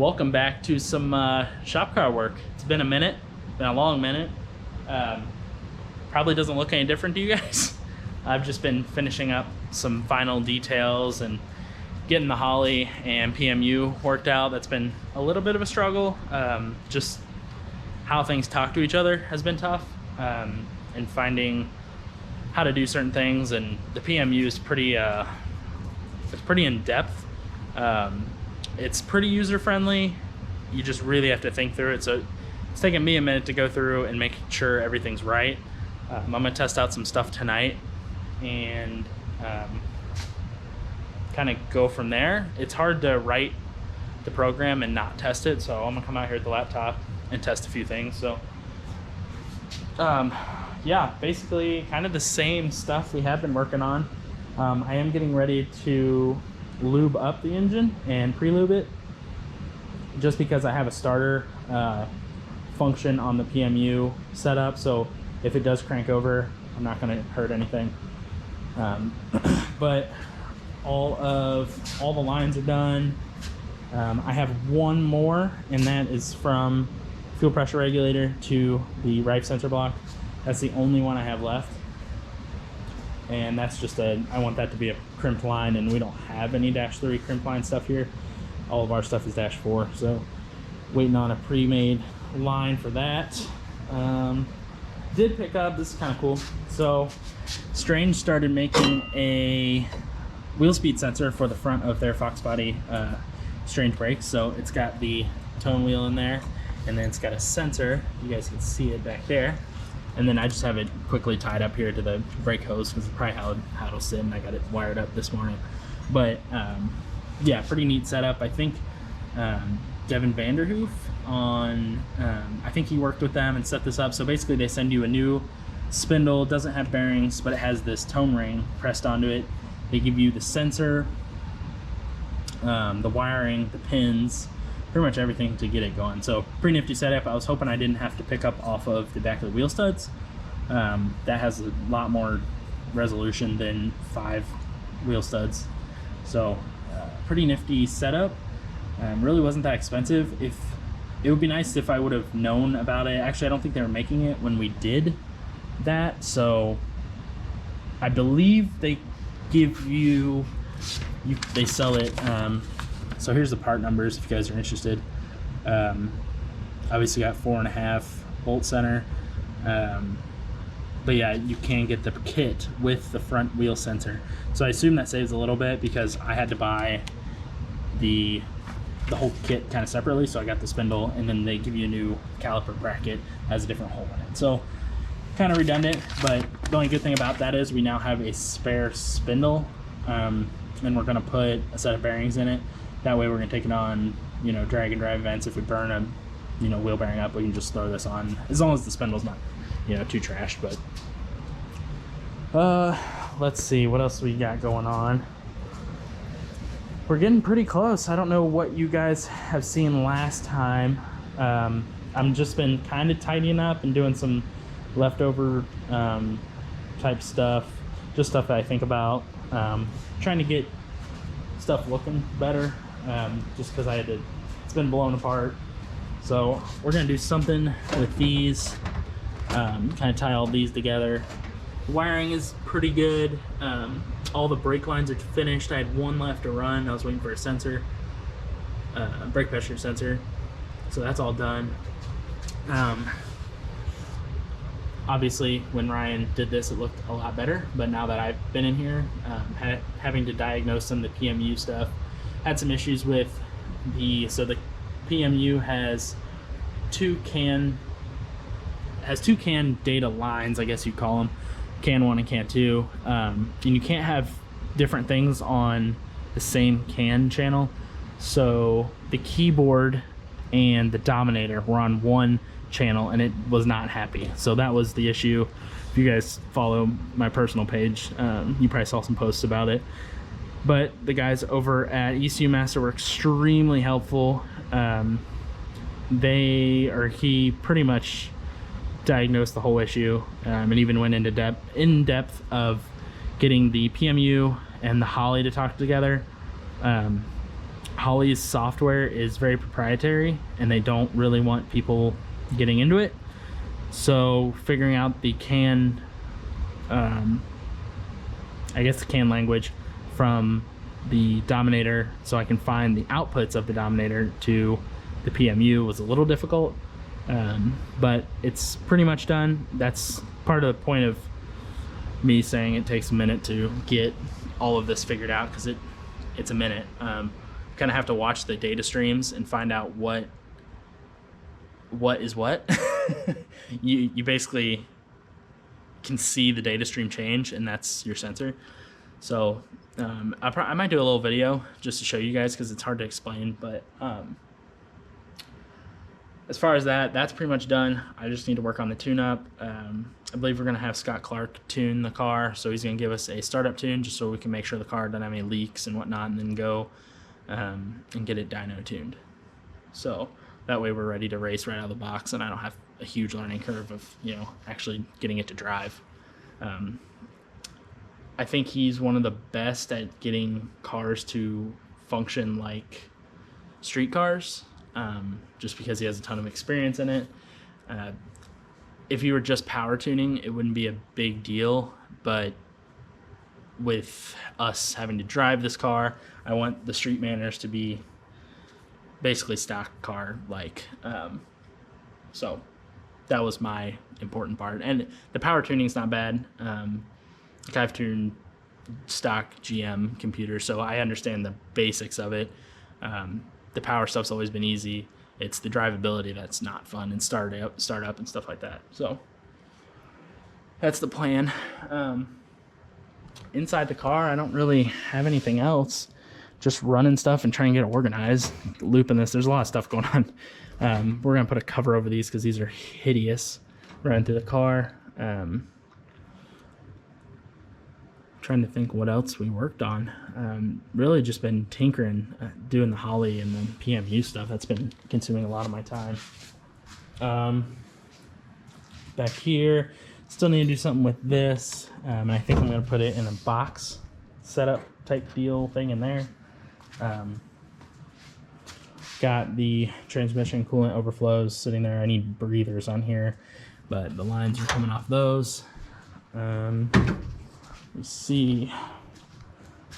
welcome back to some shop car work. It's been a minute, been a long minute. Probably doesn't look any different to you guys. I've just been finishing up some final details and getting the Holley and PMU worked out. That's been a little bit of a struggle. Just how things talk to each other has been tough, and finding how to do certain things. And the PMU is pretty it's pretty in-depth. It's pretty user-friendly. You just really have to think through it. So it's taken me a minute to go through and make sure everything's right. I'm gonna test out some stuff tonight and kind of go from there. It's hard to write the program and not test it, so I'm gonna come out here at the laptop and test a few things. So yeah, basically kind of the same stuff we have been working on. I am getting ready to lube up the engine and pre-lube it, just because I have a starter function on the PMU setup, so if it does crank over, I'm not going to hurt anything. But all the lines are done. I have one more, and that is from fuel pressure regulator to the Rife sensor block. That's the only one I have left, and that's just I want that to be a crimped line, and we don't have any -3 crimp line stuff here. All of our stuff is -4, so waiting on a pre-made line for that. Did pick up, this is kind of cool. So Strange started making a wheel speed sensor for the front of their Fox body Strange brakes. So it's got the tone wheel in there, and then it's got a sensor. You guys can see it back there. And then I just have it quickly tied up here to the brake hose, because it's probably how it'll sit, and I got it wired up this morning. But yeah, pretty neat setup. I think Devin Vanderhoof on, I think he worked with them and set this up. So basically they send you a new spindle, doesn't have bearings, but it has this tone ring pressed onto it. They give you the sensor, the wiring, the pins, pretty much everything to get it going. So pretty nifty setup. I was hoping I didn't have to pick up off of the back of the wheel studs. That has a lot more resolution than 5 wheel studs. So pretty nifty setup. Really wasn't that expensive. It would be nice if I would have known about it. Actually, I don't think they were making it when we did that. So I believe they give you they sell it. So here's the part numbers if you guys are interested. Obviously got 4.5 bolt center. But yeah, you can get the kit with the front wheel sensor. So I assume that saves a little bit, because I had to buy the whole kit kind of separately. So I got the spindle, and then they give you a new caliper bracket, has a different hole in it. So kind of redundant, but the only good thing about that is we now have a spare spindle, and we're gonna put a set of bearings in it. That way we're gonna take it on, you know, drag and drive events. If we burn a, you know, wheel bearing up, we can just throw this on, as long as the spindle's not, you know, too trashed. But let's see what else we got going on. We're getting pretty close. I don't know what you guys have seen last time. I'm just been kind of tidying up and doing some leftover type stuff, just stuff that I think about, trying to get stuff looking better, just because it's been blown apart. So we're gonna do something with these, kind of tie all these together. The wiring is pretty good. All the brake lines are finished. I had one left to run. I was waiting for a sensor, brake pressure sensor. So that's all done. Obviously, when Ryan did this, it looked a lot better. But now that I've been in here, having to diagnose some of the PMU stuff, had some issues with the PMU has two CAN data lines, I guess you'd call them. CAN 1 and CAN 2, and you can't have different things on the same CAN channel. So the keyboard and the Dominator were on one channel, and it was not happy. So that was the issue. If you guys follow my personal page, you probably saw some posts about it. But the guys over at ECU Master were extremely helpful. He pretty much diagnosed the whole issue, and even went into depth of getting the PMU and the Holley to talk together. Holley's software is very proprietary and they don't really want people getting into it. So figuring out the CAN, I guess the CAN language from the Dominator so I can find the outputs of the Dominator to the PMU was a little difficult, but it's pretty much done. That's part of the point of me saying it takes a minute to get all of this figured out, because it's a minute. Kind of have to watch the data streams and find out what is what. you basically can see the data stream change, and that's your sensor. So I might do a little video just to show you guys, because it's hard to explain. But as far as that's pretty much done. I just need to work on the tune-up. I believe we're going to have Scott Clark tune the car, so he's going to give us a startup tune just so we can make sure the car doesn't have any leaks and whatnot, and then go and get it dyno tuned. So that way we're ready to race right out of the box, and I don't have a huge learning curve of, you know, actually getting it to drive. I think he's one of the best at getting cars to function like street cars, just because he has a ton of experience in it. If you were just power tuning, it wouldn't be a big deal, but with us having to drive this car, I want the street manners to be basically stock car like. So that was my important part. And the power tuning is not bad. Like, I've tuned stock GM computers, so I understand the basics of it. The power stuff's always been easy. It's the drivability that's not fun, and start up and stuff like that. So that's the plan. Inside the car, I don't really have anything else. Just running stuff and trying to get it organized. Looping this, there's a lot of stuff going on. We're gonna put a cover over these because these are hideous running through the car. Trying to think what else we worked on. Really just been tinkering, doing the Holley and the PMU stuff. That's been consuming a lot of my time. Back here, still need to do something with this. And I think I'm gonna put it in a box setup type deal thing in there. Got the transmission coolant overflows sitting there. I need breathers on here, but the lines are coming off those. Let's see.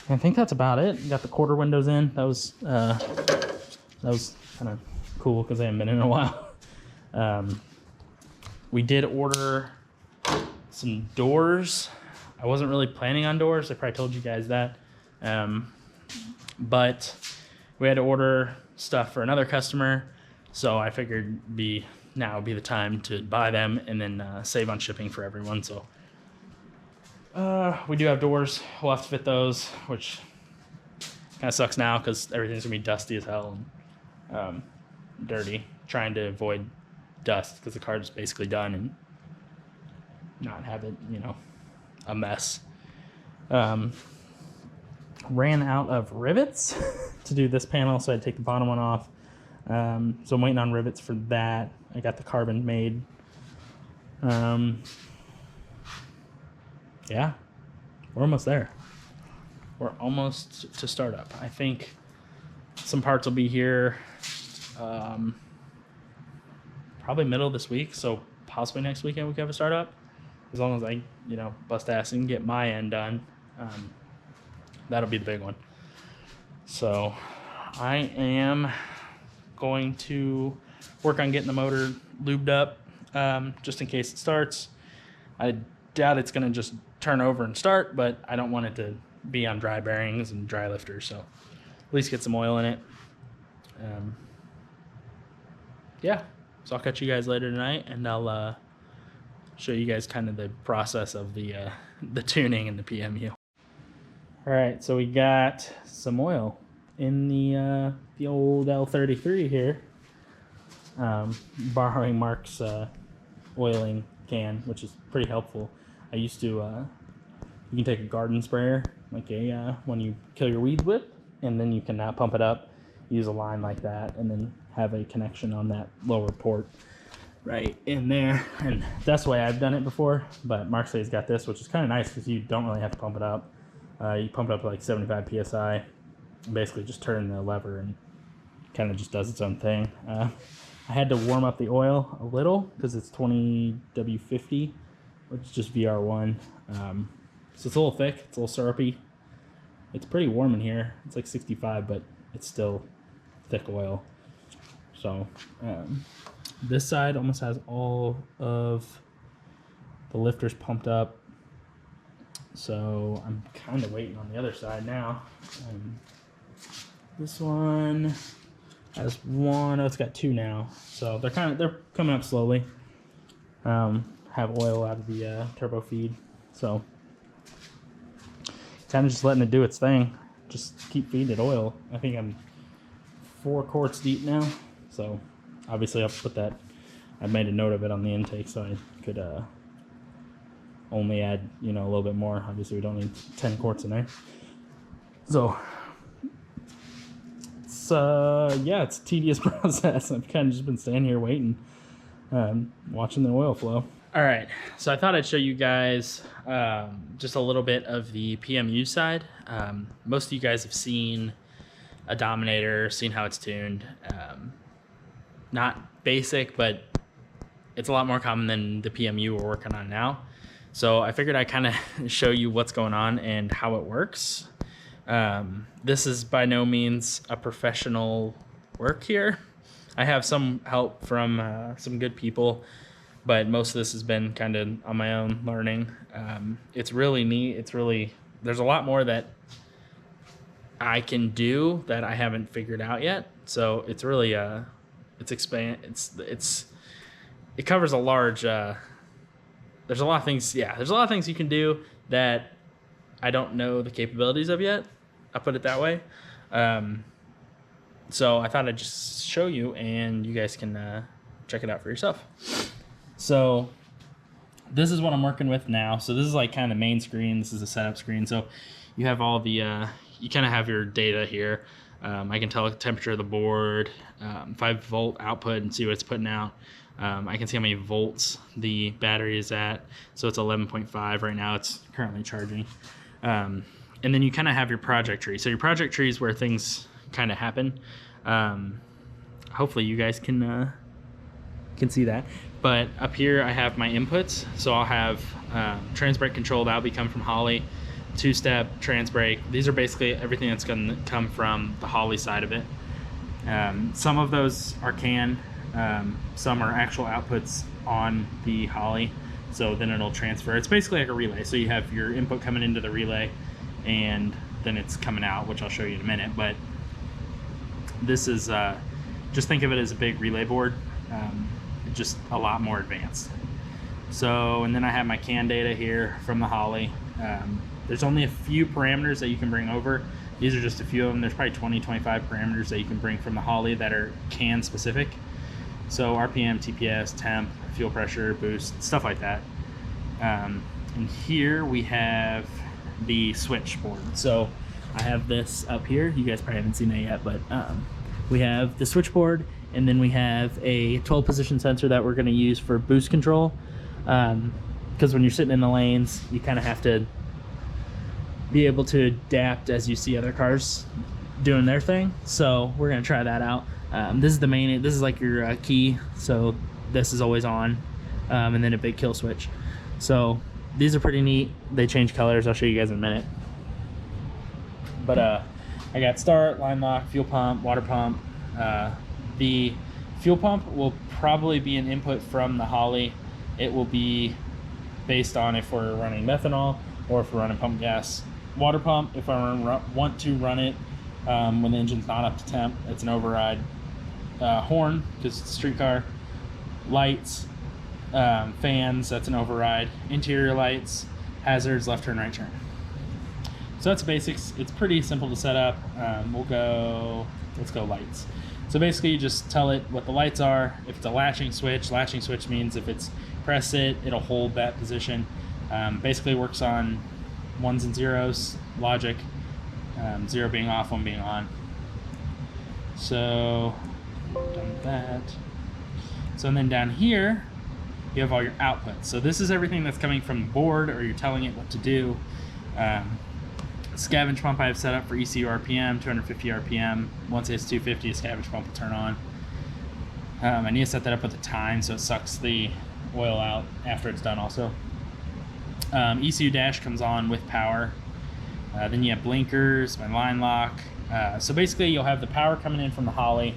I think that's about it. Got the quarter windows in. That was kind of cool because they haven't been in a while. We did order some doors. I wasn't really planning on doors. I probably told you guys that. But we had to order stuff for another customer, so I figured now would be the time to buy them and then save on shipping for everyone. So we do have doors. We'll have to fit those, which kind of sucks now because everything's gonna be dusty as hell and dirty. Trying to avoid dust because the car is basically done and not have it, you know, a mess. Ran out of rivets to do this panel, so I had to take the bottom one off. So I'm waiting on rivets for that. I got the carbon made. Yeah, we're almost there. We're almost to startup. I think some parts will be here probably middle of this week, so possibly next weekend we can have a startup, as long as I, you know, bust ass and get my end done. That'll be the big one. So I am going to work on getting the motor lubed up, just in case it starts. I doubt it's going to just turn over and start, but I don't want it to be on dry bearings and dry lifters, so at least get some oil in it. Yeah, so I'll catch you guys later tonight, and I'll show you guys kind of the process of the tuning and the PMU. All right, so we got some oil in the old L33 here. Borrowing Mark's oiling can, which is pretty helpful. I used to, you can take a garden sprayer, like when you kill your weeds with, and then you can pump it up, use a line like that, and then have a connection on that lower port right in there. And that's the way I've done it before, but Mark says he's got this, which is kind of nice because you don't really have to pump it up. You pump it up to like 75 PSI, basically just turn the lever and kind of just does its own thing. I had to warm up the oil a little because it's 20W50, which is just VR1. So it's a little thick, it's a little syrupy. It's pretty warm in here. It's like 65, but it's still thick oil. So this side almost has all of the lifters pumped up. So I'm kind of waiting on the other side now. This one has one. Oh, it's got two now. So they're coming up slowly. Have oil out of the turbo feed. So kind of just letting it do its thing. Just keep feeding it oil. I think I'm 4 quarts deep now. So obviously I'll put that. I made a note of it on the intake so I could only add, you know, a little bit more. Obviously we don't need 10 quarts in there. So it's yeah, it's a tedious process. I've kind of just been standing here waiting, watching the oil flow. All right, so I thought I'd show you guys just a little bit of the PMU side. Most of you guys have seen a Dominator, seen how it's tuned. Not basic, but it's a lot more common than the PMU we're working on now. So I figured I'd kind of show you what's going on and how it works. This is by no means a professional work here. I have some help from some good people, but most of this has been kind of on my own learning. It's really neat. There's a lot more that I can do that I haven't figured out yet. So it's really, it covers a large, there's a lot of things. Yeah, there's a lot of things you can do that I don't know the capabilities of yet. I'll put it that way. So I thought I'd just show you and you guys can check it out for yourself. So this is what I'm working with now. So this is like kind of the main screen. This is a setup screen. So you have all the, you kind of have your data here. I can tell the temperature of the board, 5-volt output and see what it's putting out. I can see how many volts the battery is at. So it's 11.5 right now. It's currently charging. And then you kind of have your project tree. So your project tree is where things kind of happen. Hopefully you guys can see that. But up here I have my inputs. So I'll have trans brake control. That'll be coming from Holley. 2-step trans brake. These are basically everything that's going to come from the Holley side of it. Some of those are canned. Some are actual outputs on the Holley. So then it'll transfer. It's basically like a relay. So you have your input coming into the relay and then it's coming out, which I'll show you in a minute. But this is, just think of it as a big relay board, just a lot more advanced. So, and then I have my CAN data here from the Holley. There's only a few parameters that you can bring over. These are just a few of them. There's probably 20, 25 parameters that you can bring from the Holley that are CAN specific. So RPM, TPS, temp, fuel pressure, boost, stuff like that. And here we have the switchboard. So I have this up here. You guys probably haven't seen that yet, but we have the switchboard, and then we have a 12 position sensor that we're going to use for boost control. Because when you're sitting in the lanes, you kind of have to be able to adapt as you see other cars doing their thing. So we're going to try that out. This is the main, this is like your key. So this is always on, and then a big kill switch. So these are pretty neat. They change colors. I'll show you guys in a minute. But I got start, line lock, fuel pump, water pump. The fuel pump will probably be an input from the Holley. It will be based on if we're running methanol or if we're running pump gas. Water pump, if I want to run it when the engine's not up to temp, it's an override. Horn, because it's a street car. Lights, fans, that's an override. Interior lights, hazards, left turn, right turn. So that's basics. It's pretty simple to set up. Let's go lights. So basically you just tell it what the lights are. If it's a latching switch means if it's press it, it'll hold that position. Basically works on 1s and 0s logic, 0 being off, 1 being on. So done with that. So and then down here you have all your outputs. So this is everything that's coming from the board, or you're telling it what to do. Scavenge pump I have set up for ECU RPM, 250 RPM. Once it's 250, a scavenge pump will turn on. I need to set that up with the time so it sucks the oil out after it's done also. ECU dash comes on with power. Then you have blinkers, my line lock. So basically you'll have the power coming in from the Holley,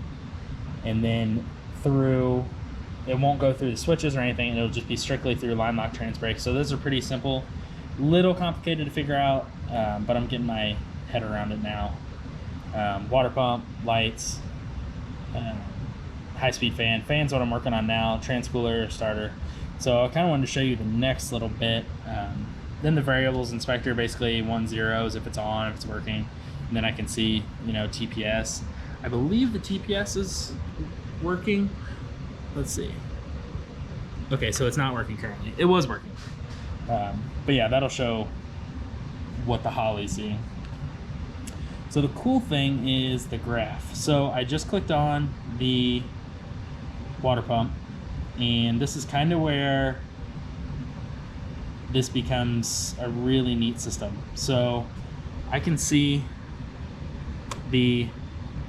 and then through, it won't go through the switches or anything, and it'll just be strictly through line lock trans brake. So those are pretty simple, little complicated to figure out, but I'm getting my head around it now. Water pump, lights, high-speed fan. Fan's what I'm working on now, transpooler, starter. So I kind of wanted to show you the next little bit. Then the variables inspector, basically 1 0s if it's on, if it's working. And then I can see, you know, TPS. I believe the TPS is working. Let's see. Okay, so it's not working currently. It was working. But yeah, that'll show what the Holley's seeing. So the cool thing is the graph. So I just clicked on the water pump, and this is kind of where this becomes a really neat system. So I can see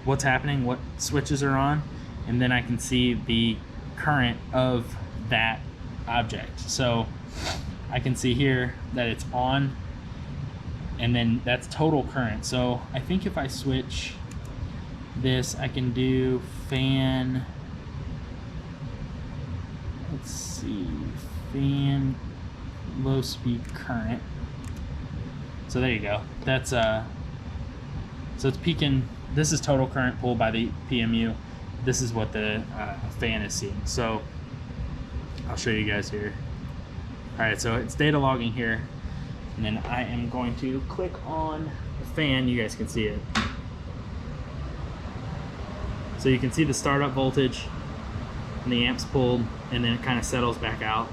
what's happening, what switches are on, and then I can see the current of that object. So I can see here that it's on, and then that's total current. So I think if I switch this, I can do fan, let's see, fan low speed current. So there you go. That's so it's peaking. This is total current pulled by the PMU. This is what the fan is seeing. So I'll show you guys here. All right, so it's data logging here, and then I am going to click on the fan. You guys can see it. So you can see the startup voltage and the amps pulled, and then it kind of settles back out.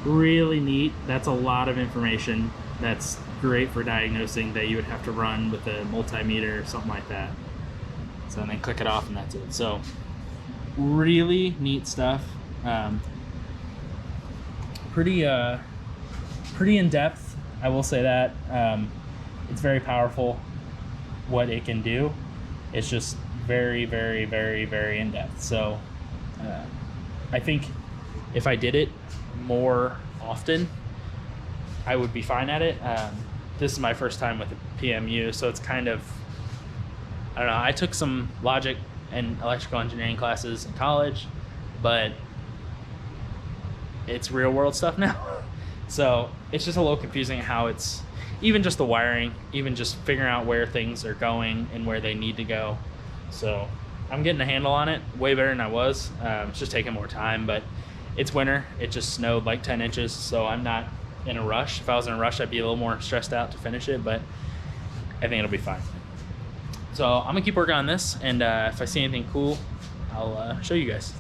Really neat. That's a lot of information. That's great for diagnosing that you would have to run with a multimeter or something like that. So then click it off and that's it. So really neat stuff. Pretty in depth, I will say that. It's very powerful what it can do. It's just very, very, very, very in depth. So I think if I did it more often, I would be fine at it. This is my first time with a PMU, so it's kind of, I don't know, I took some logic and electrical engineering classes in college, but it's real world stuff now. So it's just a little confusing how it's, even just the wiring, even just figuring out where things are going and where they need to go. So I'm getting a handle on it way better than I was. It's just taking more time, but it's winter. It just snowed like 10 inches, so I'm not in a rush. If I was in a rush, I'd be a little more stressed out to finish it, but I think it'll be fine. So I'm gonna keep working on this, and if I see anything cool, I'll show you guys.